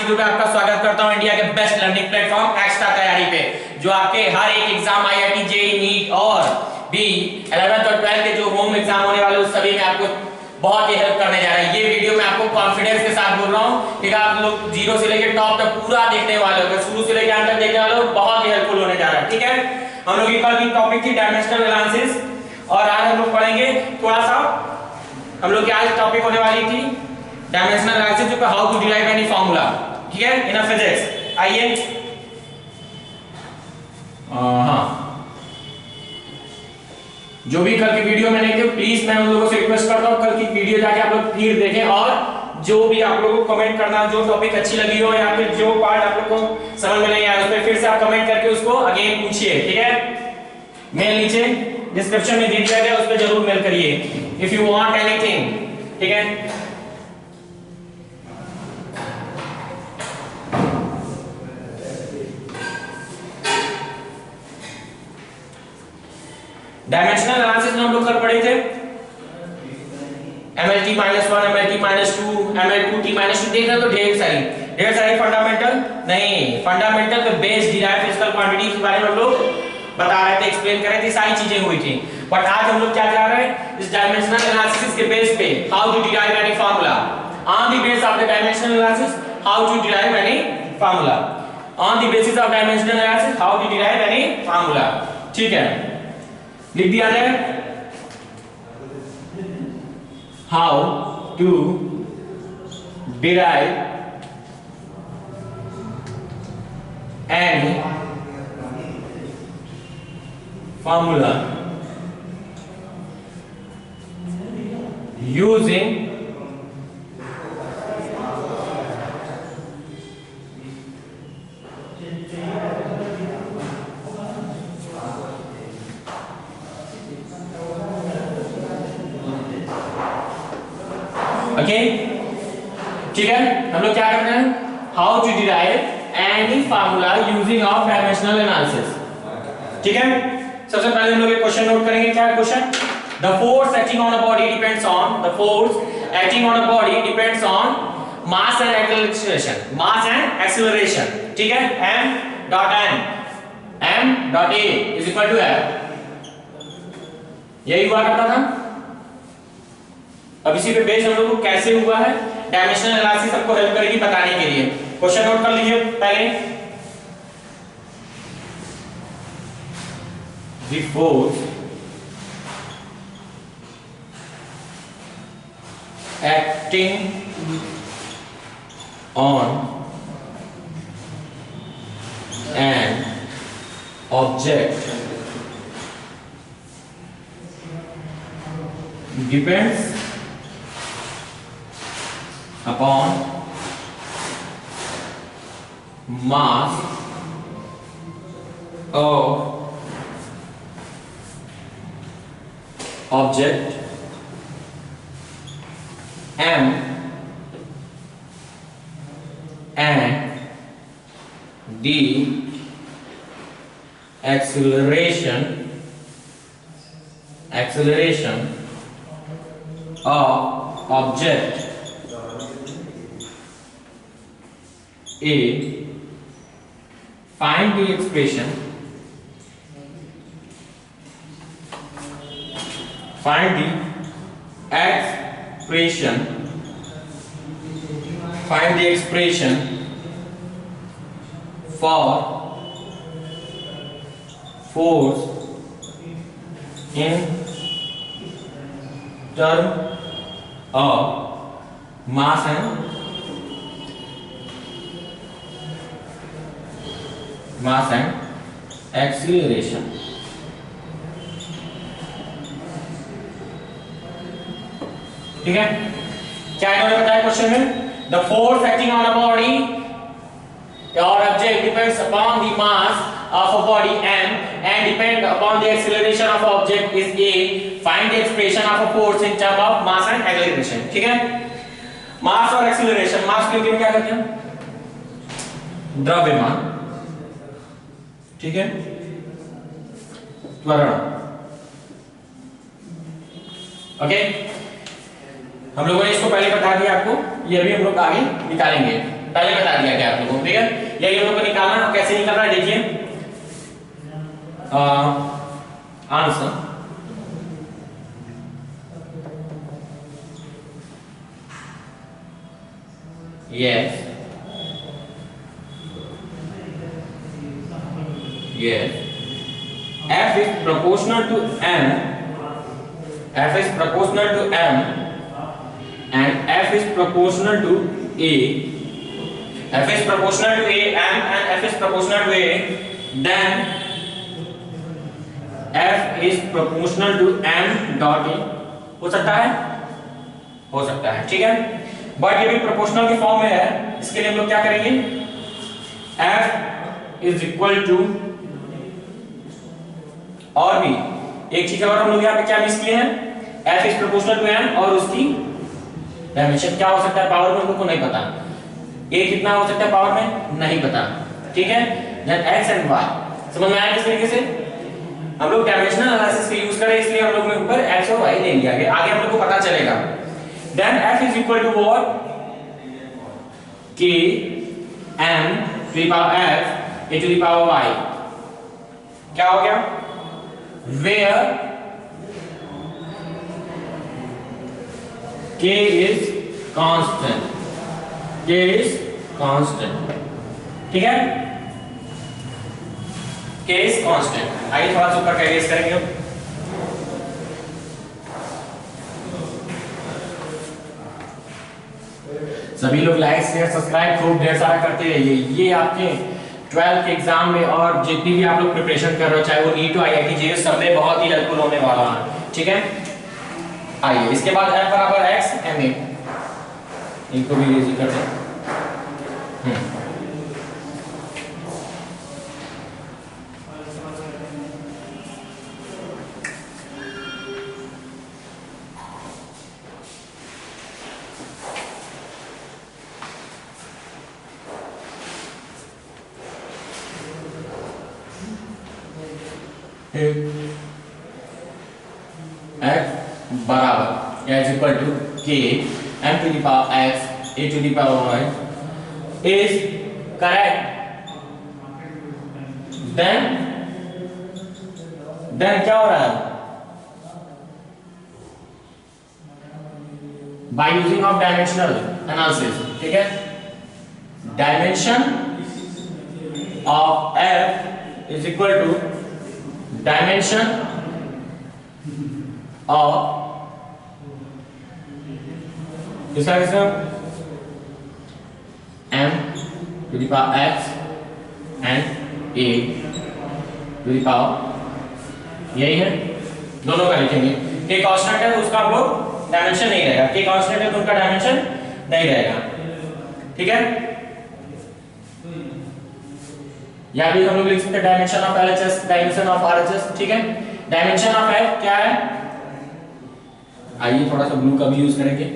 Video पे आपका स्वागत करता हूं इंडिया के बेस्ट लर्निंग प्लेटफॉर्म एक्स्ट्रा तैयारी पे, जो आपके हर एक एग्जाम आईआईटी जेईई नीट और भी 11th और 12th के जो होम एग्जाम होने वाले उस सभी में आपको बहुत ही हेल्प करने जा रहा है। ये वीडियो मैं आपको कॉन्फिडेंस के साथ बोल रहा हूं कि आप लोग जीरो से लेकर टॉप तक पूरा देखने वाले हो, शुरू से लेकर अंत तक देखने वाले हो, बहुत ही हेल्पफुल होने जा रहा है। ठीक है, हम लोग की कल की टॉपिक थी डायमेंशनल एनालिसिस और आज हम लोग पढ़ेंगे थोड़ा सा, हम लोग की आज टॉपिक होने वाली थी डायमेंशनल एनालिसिस जो how to derive any formula. ठीक है, इन फिजिक्स। आइए हाँ, जो भी कल की वीडियो में नहीं थे प्लीज मैं उन लोगों से रिक्वेस्ट करता हूं कल की वीडियो जाके आप लोग फिर देखें और जो भी आप लोगों को कमेंट करना, जो टॉपिक अच्छी लगी हो या फिर जो पार्ट आप लोग को समझ में नहीं आया उस पर फिर से आप कमेंट करके उसको अगेन पूछिए। ठीक है, मेल नीचे डिस्क्रिप्शन में दे दिया गया, उस पर जरूर मेल करिए इफ यू वांट एनीथिंग। ठीक है, डायमेंशनल एनालिसिस में हम लोग कल पढ़े थे MLT -1, MLT -2, ML2T -2 देख रहे तो ढेर सारी फंडामेंटल नहीं, फंडामेंटल पे बेस डिराइव फिजिकल क्वांटिटीज के बारे में हम लोग बता रहे थे, एक्सप्लेन कर रहे थे, सारी चीजें हुई थी। बट आज हम लोग क्या जा रहे हैं इस डायमेंशनल एनालिसिस के बेस पे how to derive any formula on the base of the dimensional analysis, how to derive any formula on the basis of dimensional analysis, how to derive any formula. ठीक है, लिख दिया जाए how to derive any formula using ठीक है, हम लोग क्या करते हैं how to derive any formula using of dimensional analysis. ठीक है, सबसे पहले हम लोग एक क्वेश्चन नोट करेंगे। क्या question? The force acting on a body depends on, the force acting on a body depends on mass and acceleration, mass and acceleration. ठीक है, m dot a is equal to f, यही हुआ करता था। अब इसी पे बेस हम लोग को कैसे हुआ है डायमेंशनल एनालिसिस आपको हेल्प करेगी बताने के लिए। क्वेश्चन नोट कर लीजिए पहले। The force acting on an object depends upon mass of object m and the acceleration of object A. Find the expression for force in term of mass and acceleration. ठीक है, क्या इन्होंने बताया question में? The force acting on a body और object depends upon the mass of a body m and depend upon the acceleration of object is a. Find the expression of a force in terms of mass and acceleration. ठीक है, मास और acceleration, मास के लिए क्या करते हैं द्रव्यमान, ठीक है, त्वरण। ओके, हम लोगों ने इसको पहले बता दिया आपको, ये अभी हम लोग आगे निकालेंगे। पहले बता दिया गया आप लोगों को, ठीक है। यही हम लोग को निकालना है। कैसे निकालना है देखिए, answer yes yes f is proportional to m, f is proportional to m and f is proportional to a, f is proportional to a m and f is proportional to a, then f is proportional to m dot a। हो सकता है, हो सकता है, ठीक है। But ये भी प्रोपोर्शनल के फॉर्म में है, इसके लिए हम लोग क्या करेंगे, f इज इक्वल टू, और भी एक चीज और हम लोग यहाँ पे क्या मिस किए हैं, f is proportional to m और उसकी डायमेंशन क्या हो सकता है पावर में हम लोग को नहीं पता, a कितना हो सकता है पावर में नहीं पता, ठीक है। देन x एंड y समझ में आया किस तरीके से हम लोग डायमेंशनल एनालिसिस का यूज करें, इसलिए हम लोग ने ऊपर x और y ले लिया, आगे हम लोग को पता चलेगा। Then f is equal to what? K m to the power f a to the power y। क्या हो गया? Where k is constant, k is constant, ठीक है, k is constant। आइए थोड़ा सा ऊपर कैरियर करेंगे हम। सभी लोग लाइक शेयर सब्सक्राइब खूब ढेर सारा करते रहिए। ये आपके 12th के एग्जाम में और जितनी भी आप लोग प्रिपरेशन कर रहे हो, चाहे वो नीट हो IIT JEE, सब में बहुत ही हेल्पफुल होने वाला है, ठीक है। आइए इसके बाद f बराबर x ma, इनको भी इजी कर दें। f बराबर या is equal to k m to the power x a to the power y is correct, then क्या हो रहा है, by using of dimensional analysis, ठीक है। Dimension of f is equal to dimension of किसका m to the power x and a to the power, यही है, दोनों का लिखेंगे। k कांस्टेंट है तो उसका हम लोग डायमेंशन नहीं रहेगा, k कांस्टेंट है तो उनका डायमेंशन नहीं रहेगा, ठीक है। या भी हम लोग लिख सकते हैं dimension of LHS, dimension of RHS, ठीक है। डायमेंशन ऑफ f क्या है, आइए थोड़ा सा ब्लू का भी यूज करेंगे,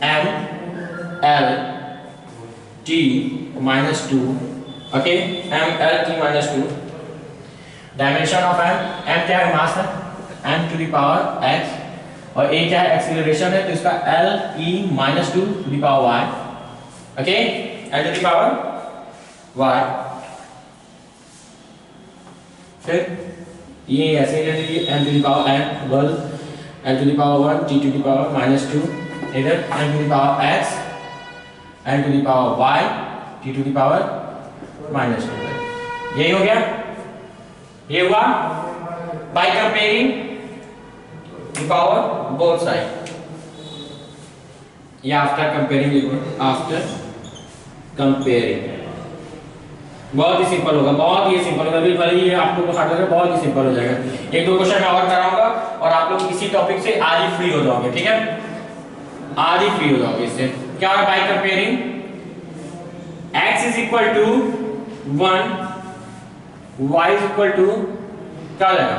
m l t minus 2, okay, m l t minus 2। Dimension of m क्या है, मास है, m to the power x, और a क्या है, एक्सीलरेशन है, तो इसका l e minus 2 to the power y, okay, l to the power y। फिर ये ऐसे ले लीजिए, m to the power n 1, n to the power 1, t to the power minus 2, इधर n to the power x, n to the power y, t to the power minus 2। यही हो गया, ये हुआ by comparing the power both side, या after comparing, बहुत ही simple होगा, बहुत ही सिंपल होगा, अभी भले ये आप लोग को हार्ड लगे, बहुत ही सिंपल हो जाएगा। एक दो क्वेश्चन मैं और कराऊंगा और आप लोग इसी टॉपिक से आज ही फ्री हो जाओगे, ठीक है, आज ही फ्री हो जाओगे। इससे क्या है, by comparing x is equal to 1, y is equal to क्या हो जाएगा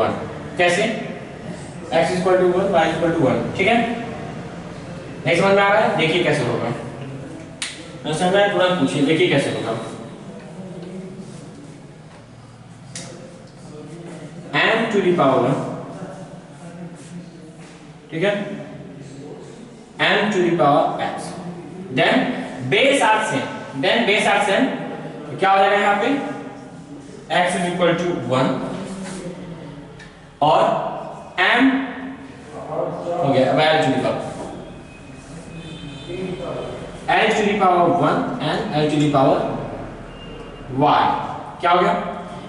1, कैसे, x is equal to 1, y is equal to 1, ठीक है। नहीं समझ में आ रहा है, देखिए कैसे होगा, समझ में तुरंत पूछिए, देखिए कैसे होगा। m to the power 1, ठीक है, m to the power x, then base आर्क से, तो क्या हो जाएगा यहाँ पे x इज इक्वल टू 1 और m हो गया अब l to the power 1 and l to the power y क्या हो गया।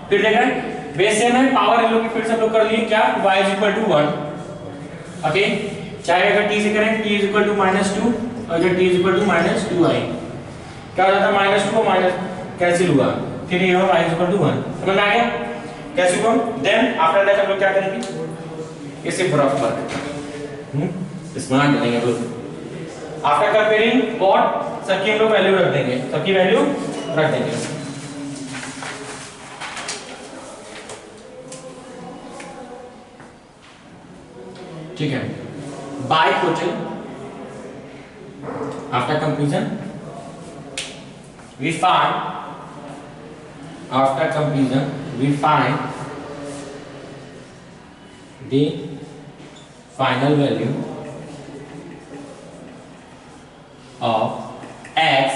फिर देख रहे हैं बेस से में पावर इन लोग की फिर से हम लोग कर लिए क्या y is equal to 1 okay, चाहे अगर t से करें t इज इक्वल टू -2 और अगर t is equal to -2i क्या हो जाता है -2 को माइनस कैंसिल हुआ, फिर ये होगा y इज इक्वल टू 1 समझ में आ गया कैसे हुआ। देन आफ्टर दैट हम लोग क्या करेंगे इसे बराबर स्मार्ट बनेंगे लोग। आफ्टर कंपेयरिंग व्हाट सबकी हम लोग वैल्यू रख देंगे, सबकी वैल्यू रख देंगे। ठीक है, by total after conclusion we find after conclusion we find the final value of x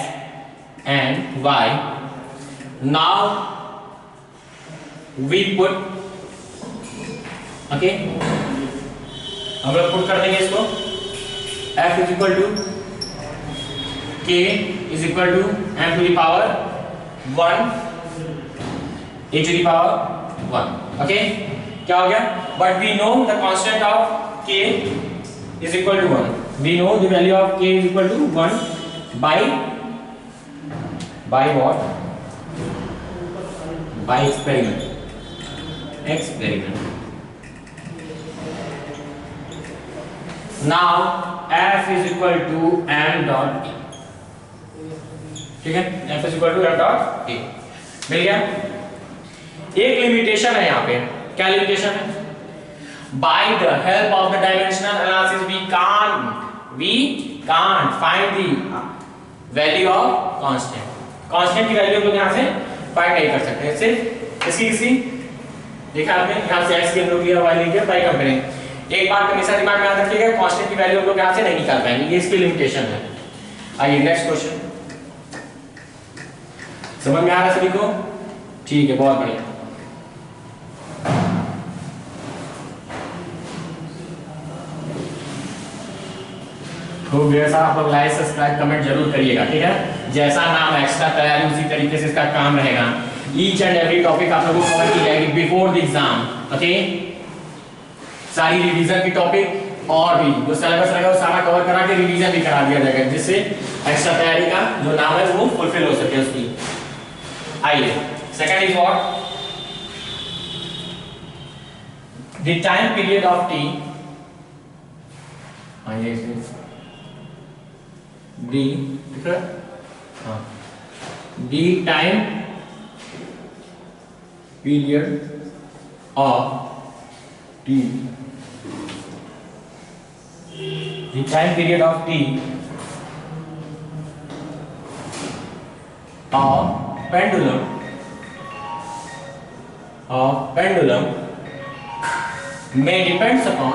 and y. Now we put okay हम लोग पुट कर देंगे इसको f is equal to k is equal to m to the power 1 a to the power 1 okay क्या हो गया but we know the constant of k is equal to 1, we know the value of k is equal to 1 by what by experiment now f is equal to m dot k ठीक है f is equal to m dot a मिल गया। एक limitation है यहाँ पे, क्या limitation है by the help of the dimensional analysis we can't find the value of constant की वैल्यू हम लोग यहाँ से फाइंड नहीं कर सकते, सिर्फ इसकी देखा आपने यहाँ से x की हम लोग लिया y लिया बाय कंपेयरिंग। एक बात हमेशा दिमाग में याद रखिएगा कांस्टेंट की वैल्यू हम लोग यहाँ से नहीं निकाल पाएंगे, ये इसकी लिमिटेशन है। आइए नेक्स्ट क्वेश्चन, समझ में आ रहा है सभी को? ठीक है, बहुत बढ़िया। तो वैसा आप लोग लाइक सब्सक्राइब कमेंट जरूर करिएगा, ठीक है। जैसा नाम एक्स्ट्रा तैयारी उसी तरीके से इसका काम रहेगा। ईच एंड एवरी टॉपिक आप लोगों को कवर की जाएगी बिफोर द एग्जाम, ओके। सारी रिवीजन की टॉपिक और भी जो सिलेबस रहेगा वो सारा कवर करा के रिवीजन भी करा दिया जाएगा, जिससे एक्स्ट्रा तैयारी का जो नाम है वो फुलफिल हो सके उसकी। आइए second is what the time period of T, आइए the time period of t, the time period of t of pendulum may depends upon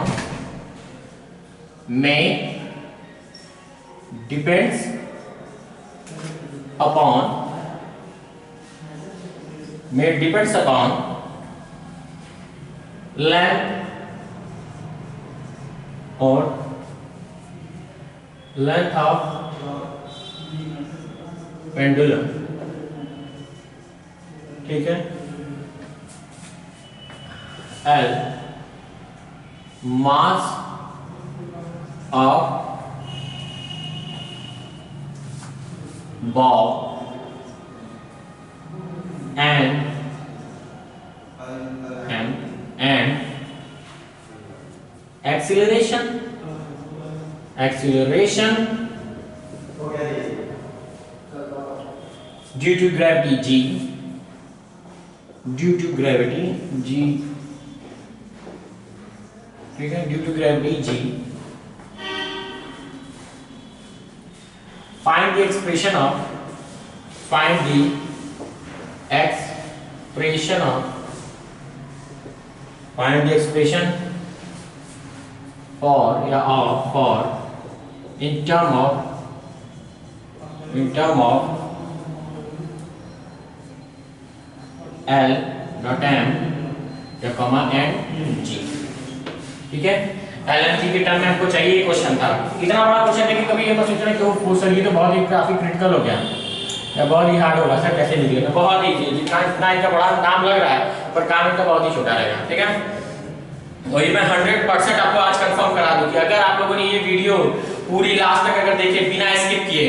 length of pendulum, ठीक है। L mass of ball and acceleration due to gravity g, ठीक है, due to gravity g, find the expression for in term of in term of L dot M या comma and G, ठीक है। L and G के term में हमको चाहिए, ये क्वेश्चन था। इतना बड़ा क्वेश्चन है कि कभी ये मत सोचना कि वो पूछ सर ये तो बहुत ही काफी क्रिटिकल हो गया या बहुत ही हार्ड होगा सर, कैसे निकलेगा। तो बहुत ही जितना इतना इनका बड़ा नाम लग रहा है पर काम इनका बहुत ही छोटा रहेगा, ठीक है। वही मैं 100% आपको आज कंफर्म करा दूं कि अगर आप लोगों ने ये वीडियो पूरी लास्ट तक अगर देखे बिना स्किप किए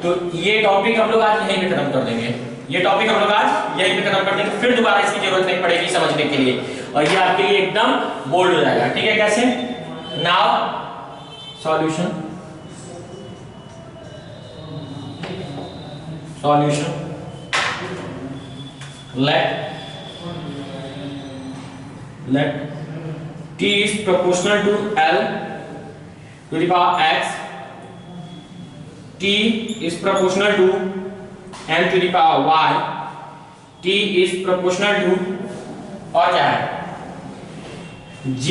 तो ये टॉपिक हम लोग आज यहीं पे खत्म कर देंगे। ये टॉपिक हम लोग आज यहीं पे खत्म कर देंगे, फिर दोबारा इसकी जरूरत नहीं पड़ेगी समझने के लिए, और ये आपके लिए एकदम बोल्ड हो जाएगा, ठीक है। कैसे? Now solution let t is proportional to L to the power x, t is proportional to m to the power y, t is proportional to और क्या है g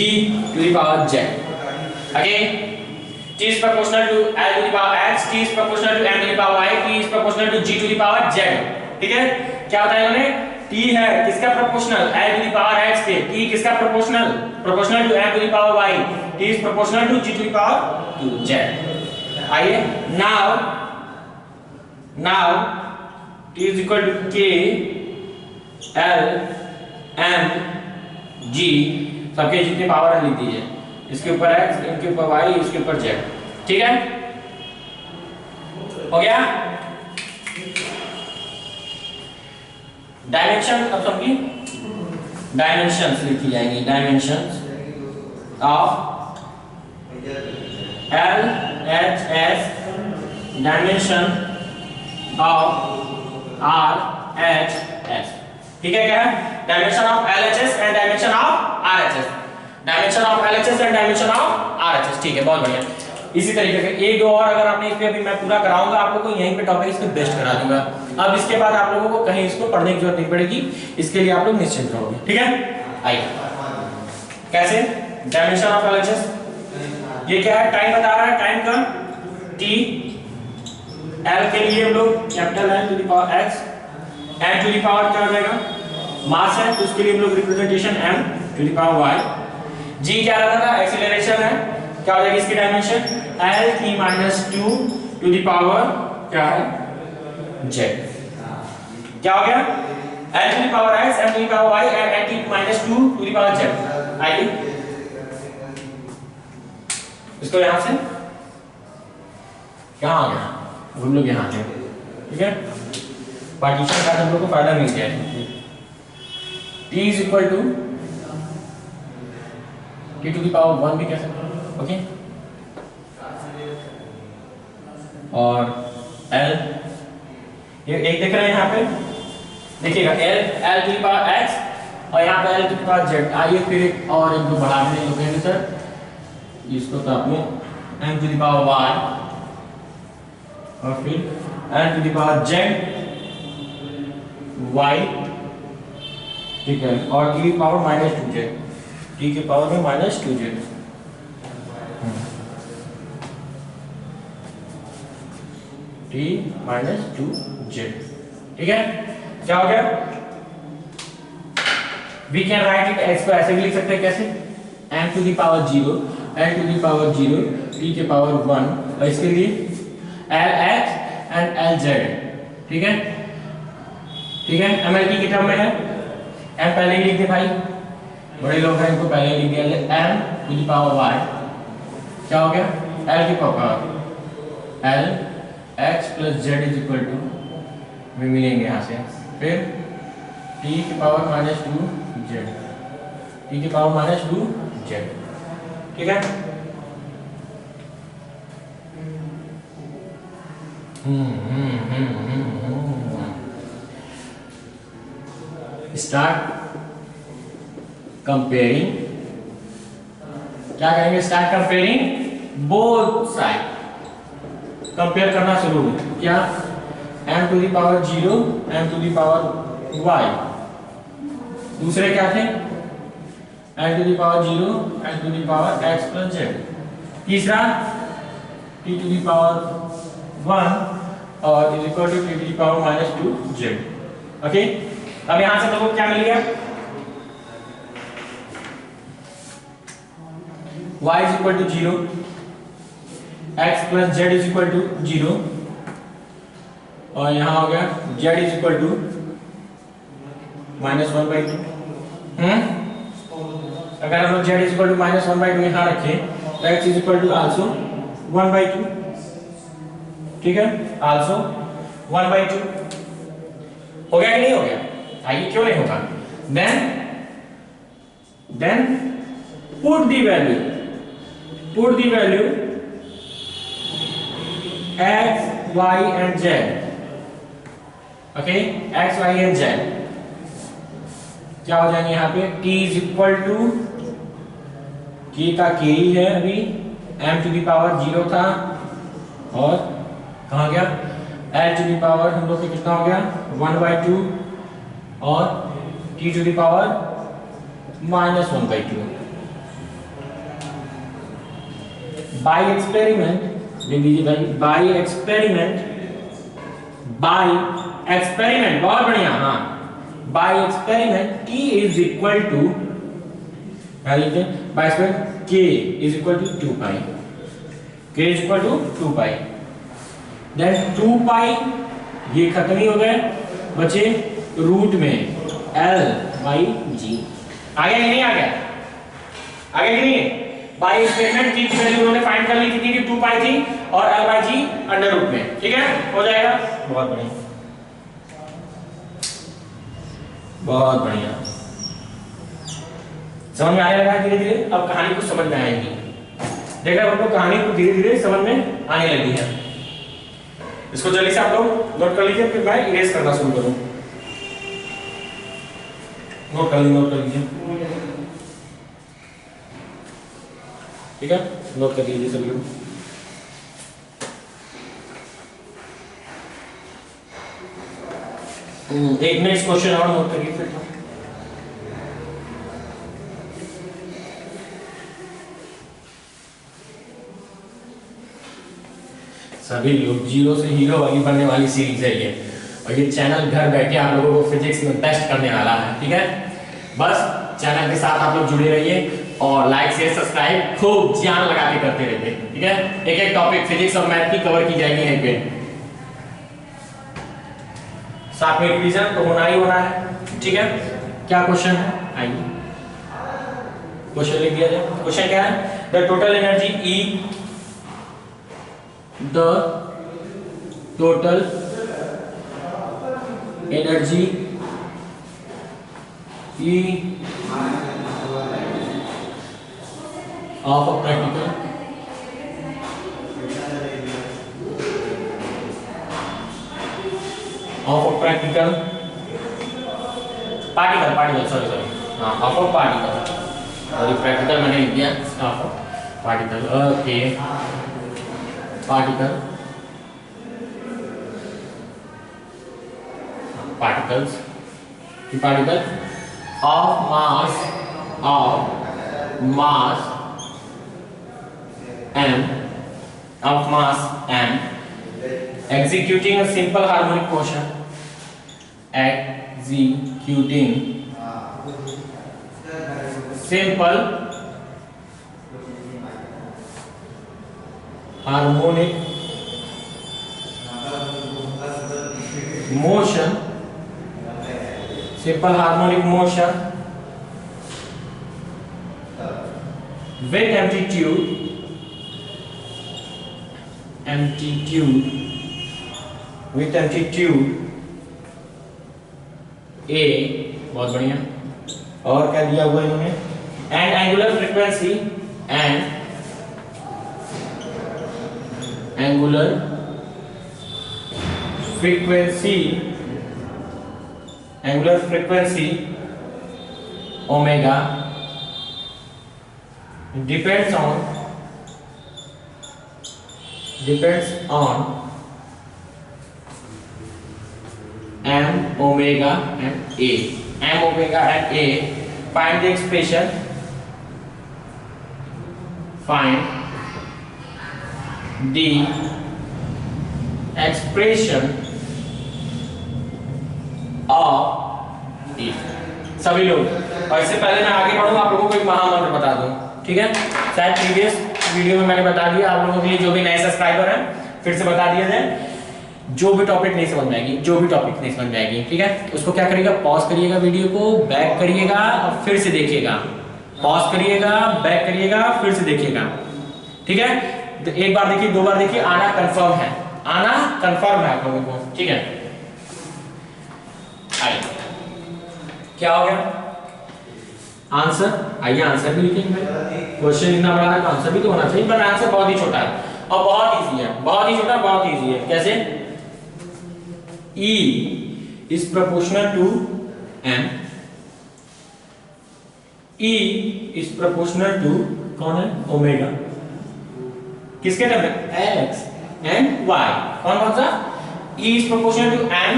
to the power z। again t is proportional to L to the power x, t is proportional to m to the power y, t is proportional to g to the power z, ठीक है। क्या बताया उन्होंने? t है किसका proportional, L to the power x पे, t किसका proportional, proportional to m to the power y, t is proportional to g to the power z। आइए now t is equal to k L m g, सबके जितने power है लिख दीजिए, इसके ऊपर x, इनके ऊपर y, इसके ऊपर z, ठीक है। हो गया? डायमेंशन अब सबकी डायमेंशंस लिखी जाएंगी, dimensions of L H S, dimension of R H S, ठीक है। क्या है? Dimension of L H S and dimension of R H S, dimension of L H S and dimension of R H S, ठीक है, बहुत बढ़िया। इसी तरीके से एक दो और अगर आपने इस पे अभी मैं पूरा कराऊंगा आप लोगों को, यहीं पे टॉपिक इसको बेस्ट करा दूंगा। अब इसके बाद आप लोगों को कहीं इसको पढ़ने की जरूरत नहीं पड़ेगी, इसके लिए आप लोग निश्चिंत रहोगे, ठीक है। आइए कैसे dimension of L H S, ये क्या है? टाइम बता रहा है, टाइम का t, L के लिए हम लोग capital L to the power x, m to the power क्या हो जाएगा, मास है तो उसके लिए हम लोग representation m to the power y, g क्या रहता था, एक्सीलरेशन है, क्या हो जाएगी इसकी dimension L t minus 2 to the power क्या है z, क्या हो गया L to the power x, m to the power y and t minus 2 to the power z। आइए इसको यहां से कहां आ गया, हम लोग यहां थे, ठीक है। पार्टीशन का हम लोग को फायदा मिल गया है। t is equal to t to the power 1 भी कह सकते हैं, ओके। और L ये एक देख रहे हैं यहाँ पे, देखिएगा L to the power x और यहाँ पे L to the power z। आइए फिर एक और एक दो बढ़ा दें लोग सर, इसको तो आपने m to the power y और फिर n to the power z y, ठीक है, और t की पावर -2z, t की पावर में -2z, t -2z, ठीक है। क्या हो गया? वी कैन राइट इट, इसको ऐसे भी लिख सकते हैं, कैसे m to the power 0, l to the power 0, t के पावर 1 और इसके लिए l h and l z, ठीक है, ठीक है। mlt की टर्म में है, m पहले ही लिख दे भाई, बड़े लोग हैं इनको पहले लिख दिया, m to the power y क्या हो गया l की power l x plus z is equal to, भी मिलेंगे यहाँ से, फिर t की पावर -2z, t की पावर -2z, ठीक है। स्टार्ट कंपेयरिंग, क्या करेंगे? Start comparing both side, compare करना शुरू, क्या m to the power 0, m to the power y, दूसरे क्या थे m to the power 0, m to the power x plus z, तीसरा t टू द पावर 1 और is equal to T to the power minus 2 Z. Okay, अब यहां से लोगों को क्या मिल गया, y is equal to 0, x plus Z is equal to 0, और यहां हो गया z is equal to minus 1/2। अगर हम लोग z is equal to minus 1/2 यहां रखें तो x is equal to also 1/2, ठीक है, आल्सो 1/2। हो गया कि नहीं हो गया? आइए, क्यों नहीं होगा? Then put the value x, y and z, okay, x, y and z क्या हो जाएंगे यहाँ पे, t is equal to k का k ही है, अभी m टू दी पावर 0 था, और कहाँ गया l टू दी पावर हम लोग के कितना हो गया 1/2, और t to the power minus 1/2। By experiment लिख दीजिए भाई, बाई एक्सपेरिमेंट, बहुत बढ़िया, हाँ, by experiment t is equal to, क्या लिखते हैं, by experiment k is equal to 2 pi, k is equal to 2 pi, then 2 pi ये खत्म ही हो गए, बचे रूट में l/g। आ गया कि नहीं आ गया? आ गया कि नहीं? बाई एक्सपेरिमेंट की वैल्यू उन्होंने फाइंड कर ली, कितनी थी, 2 पाई थी, और l/g अंडर रूट में, ठीक है, हो जाएगा, बहुत बढ़िया, बहुत बढ़िया, समझ में आने लगा धीरे धीरे, अब कहानी को समझ में आएगी, देखा हम लोग कहानी को धीरे धीरे समझ में आने लगी है। इसको जल्दी से आप लोग नोट कर लीजिए, फिर मैं इरेज करना शुरू करूं। नोट कर लीजिए, ठीक है, नोट कर लीजिए सभी लोग। एक नेक्स्ट क्वेश्चन और नोट करिए फिर तो। सभी लोग जीरो से हीरो वाली बनने वाली सीरीज है ये, और ये चैनल घर बैठे आप लोगों को फिजिक्स में टेस्ट करने वाला है, ठीक है, बस चैनल के साथ आप लोग जुड़े रहिए और लाइक शेयर सब्सक्राइब खूब जान लगा के करते रहिए, ठीक है, एक एक टॉपिक फिजिक्स और मैथ की कवर की जाएगी यहीं पे, साथ में रिवीजन तो होना ही होना है, ठीक है। क्या क्वेश्चन है, आइए क्वेश्चन लिख दिया जाए। क्वेश्चन क्या है, the total energy E, the total energy E of a particle और प्रैक्टिकल मैंने लिख दिया particle, okay, particle of mass m executing a simple harmonic motion, simple harmonic motion, with amplitude A, बहुत बढ़िया, और क्या दिया हुआ है इन्होंने, and angular frequency omega depends on m omega and a. Find the expression, find the expression of E. सभी लोग, और इससे पहले मैं आगे बढ़ूं आप लोगों को एक महामंत्र बता दूं, ठीक है? शायद प्रीवियस वीडियो में मैंने बता दिया, आप लोगों के लिए जो भी नए सब्सक्राइबर हैं फिर से बता दिया जाए। जो भी टॉपिक नहीं समझ में आएगी, जो भी टॉपिक नहीं समझ में आएगी, ठीक है, उसको क्या करिएगा, पॉज करिएगा, वीडियो को बैक करिएगा और फिर से देखिएगा। पॉज करिएगा, बैक करिएगा, फिर से देखिएगा, ठीक है? तो एक बार देखिए, दो बार देखिए, आना कंफर्म है, आना कंफर्म है आप लोगों को, ठीक है? आइए, क्या हो गया आंसर? आइए आंसर भी लिखेंगे। क्वेश्चन लिखना बड़ा है तो आंसर भी तो होना चाहिए, पर आंसर बहुत ही छोटा है और बहुत इजी है, बहुत ही छोटा, बहुत इजी है। कैसे? E is proportional to M। E is proportional to कौन है? ओमेगा। किसके टर्म में? X and Y। कौन कौन सा? E is proportional to M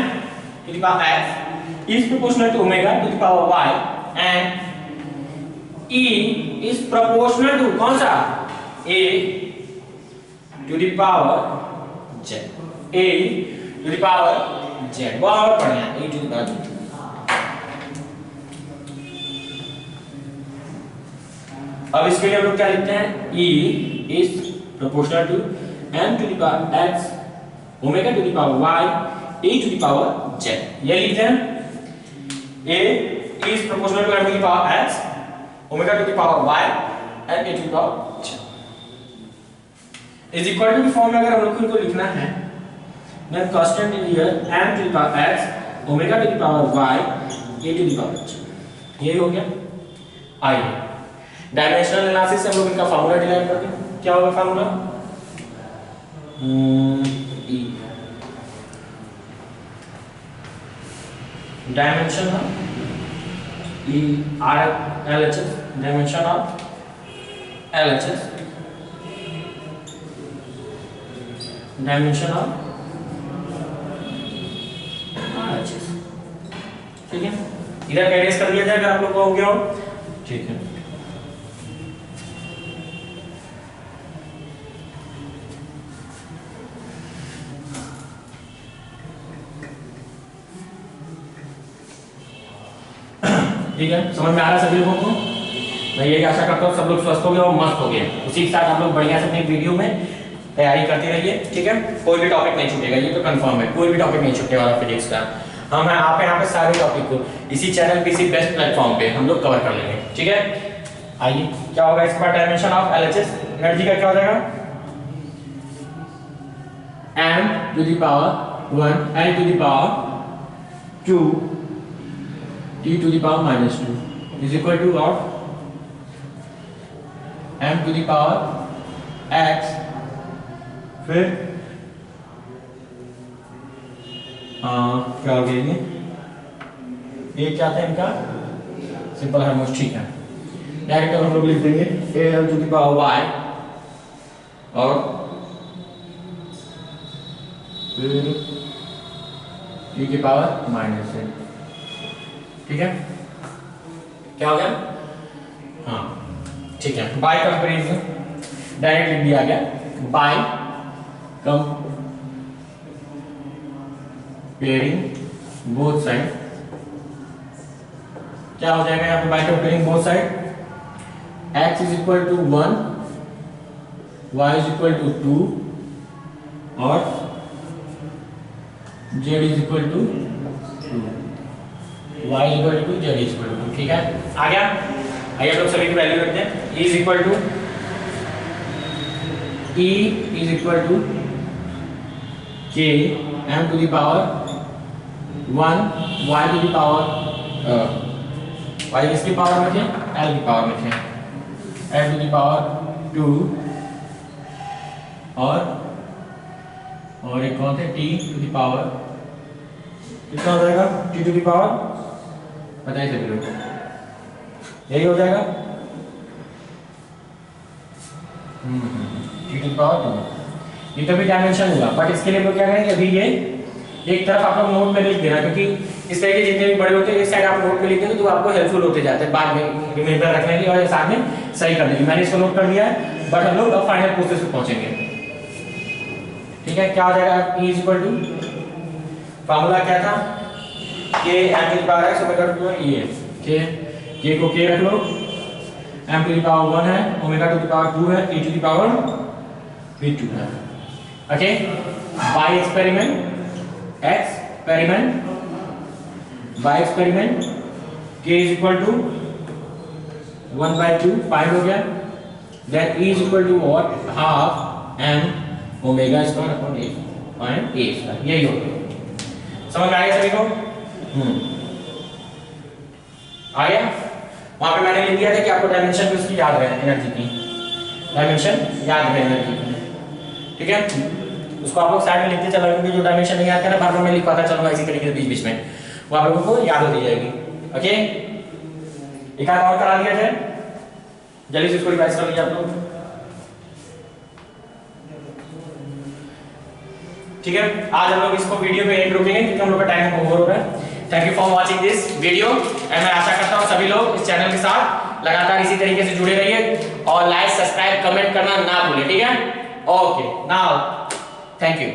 to the power X is proportional to omega to the power Y and E is proportional to कौन सा? A to the power Z। A to the power Z। बहुत बढ़िया, A to the power Z। अब इसके लिए हम लोग क्या लिखते हैं? E is proportional to M to the power X omega to the power Y A to the power Z। ये लिखते हैं A is proportional to M to the power X omega to the power Y and A to the power Z is equal to की form में अगर हम लोग को इनको लिखना है, then constant is here M to the power X omega to the power Y A to the power Z। ये हो गया। आइए डायमेंशनल एनालिसिस से हम लोग इनका फार्मूला डिराइव करते हैं। क्या होगा formula? E dimension of E R LHS, dimension of LHS, dimension of RHS, ठीक है? इधर कैडेस कर दिया जाए अगर आप लोग को हो गया हो, ठीक है? ठीक है, समझ में आ रहा है सभी लोगों को? मैं यही आशा करता हूँ सब लोग स्वस्थ हो गए और मस्त हो गए। उसी के साथ आप लोग बढ़िया से अपनी वीडियो में तैयारी करते रहिए, ठीक है? कोई भी टॉपिक नहीं छूटेगा, ये तो कंफर्म है, कोई भी टॉपिक नहीं छूटने वाला फिजिक्स का। हम आप यहाँ पे सारे टॉपिक को इसी चैनल पे, इसी बेस्ट प्लेटफॉर्म पे हम लोग कवर कर लेंगे, ठीक है? आइए क्या होगा इसके बाद? डायमेंशन ऑफ LHS एनर्जी का क्या हो जाएगा? M to the power 1 L to the power 2 T to the power minus 2 is equal to what? M to the power X, फिर क्या हो गया ये क्या था इनका? सिंपल हार्मोनिक, ठीक है? डायरेक्ट हम लोग लिख देंगे AL to the power Y और फिर E की पावर माइनस है, ठीक है? क्या हो गया? हाँ ठीक है। बाय कंपैरिजन डायरेक्ट लिख दिया गया, बाय कंपेयरिंग बोथ साइड। क्या हो जाएगा यहाँ पे? By comparing both side x is equal to 1 y is equal to 2 और z is equal to 2, y equal to z equal to, ठीक है? आ गया? आइए आप लोग सभी की वैल्यू रखते हैं। E is equal to k m to the power 1 y to the power y किसकी पावर में थे? l की पावर में थे, l टू द पावर 2 और एक कौन थे? t टू द पावर, कितना हो जाएगा? t टू द पावर, बताइए सभी लोग, यही हो जाएगा t टू द पावर 2। ये तो भी डायमेंशन हुआ, बट इसके लिए लोग क्या करेंगे? अभी ये एक तरफ आप लोग नोट में लिख देना, क्योंकि इस तरह के जितने भी बड़े होते हैं इस साइड आप नोट में लिख देंगे तो आपको हेल्पफुल होते जाते हैं बाद में रिमेंबर रखने के लिए और साथ में सही करने के लिए। मैंने इसको नोट कर लिया है, बट हम लोग अब फाइनल प्रोसेस पे पहुंचेंगे, ठीक है, क्या हो जाएगा E is equal to, formula क्या था, k m to the power x omega to e है, k को k रख लो, m टू द पावर 1 है, ओमेगा टू द पावर 2 है, e to the power v2 है। Okay, by experiment k is equal to 1/2 find हो गया, then e is equal to what, half m omega square upon a point a square, यही हो गया। समझ में आ गया सभी को? आ गया? वहां पे मैंने लिख दिया था कि आपको डायमेंशन भी उसकी याद रहे, एनर्जी की डायमेंशन याद रहे एनर्जी की, ठीक है, उसको आप लोग साइड में लिखते चलो, क्योंकि जो डायमेंशन नहीं याद करना बार बार मैं लिखवाता चलूंगा इसी तरीके से बीच बीच में, वो आप लोगों को याद होती जाएगी। ओके, एक आध और करा दिया जाए, जल्दी से इसको रिवाइज कर लीजिए आप लोग, ठीक है। आज हम लोग इसको वीडियो पे एंड रोकेंगे क्योंकि हम लोग का टाइम ओवर हो रहा है। Thank you for watching this video and मैं आशा करता हूँ सभी लोग इस चैनल के साथ लगातार इसी तरीके से जुड़े रहिए और लाइक सब्सक्राइब कमेंट करना ना भूलें, ठीक है। Okay, now thank you.